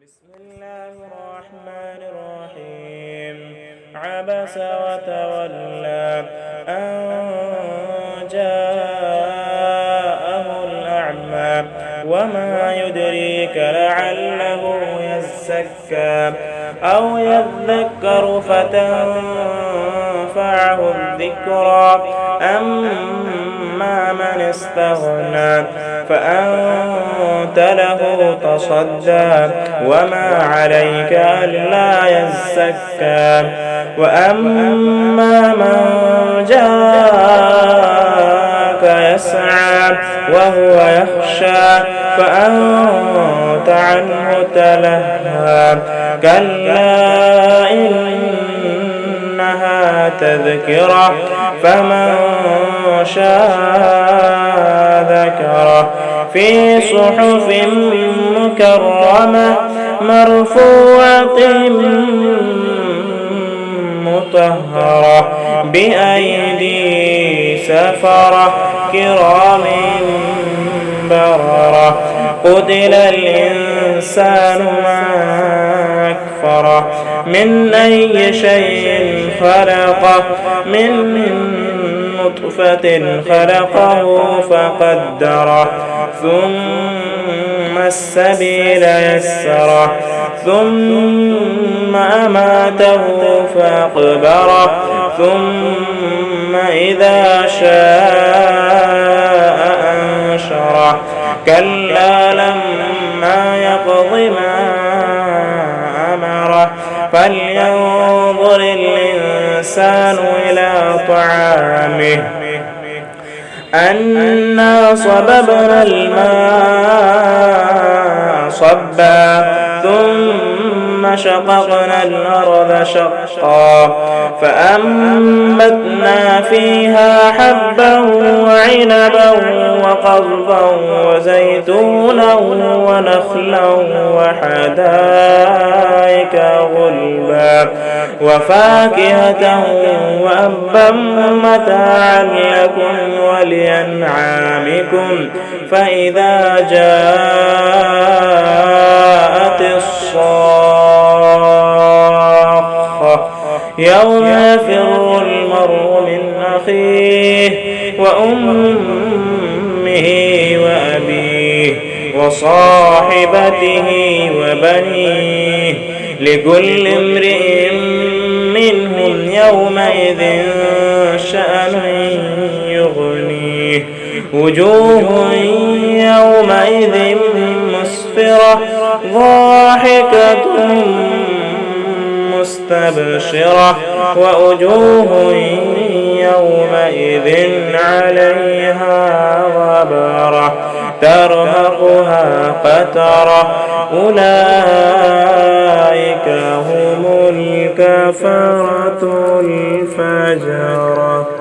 بسم الله الرحمن الرحيم. عبس وتولى أن جاءه الأعمى وما يدريك لعله يزكى أو يذكر فتنفعه الذكرى أما من استغنى فأنت له تصدى وما عليك ألا يزكى وأما من جاءك يسعى وهو يخشى فأنت عنه تلهى كلا إنها تذكرة فمن شاء ذكره في صحف مكرمة مرفوعة مطهرة بأيدي سفرة كرام بررة قتل الإنسان ما أكفره من أي شيء خلقه من نطفة خلقه فقدره ثم السبيل يسره ثم أماته فأقبره ثم إذا شاء أنشره كلا لما يقض ما أمره فلينظر الإنسان إلى طعامه أنا صببنا الماء صبا ثم شققنا الأرض شقا فأنبتنا فيها حبا وعنبا وقضبا وزيتونا ونخلا وحدائق غلبا وفاكهة وأبا متاعا لكم ولأنعامكم فإذا جاءت الصاخة يوم يفر المرء من أخيه وأمه وأبيه وصاحبته وبنيه لكل امرئ منهم يومئذ شأن يغنيه وجوه يومئذ مسفرة ضاحكة مستبشرة ووجوه يومئذ عليها غبرة ترهقها قترة أولئك هم الكفرة الفجرة.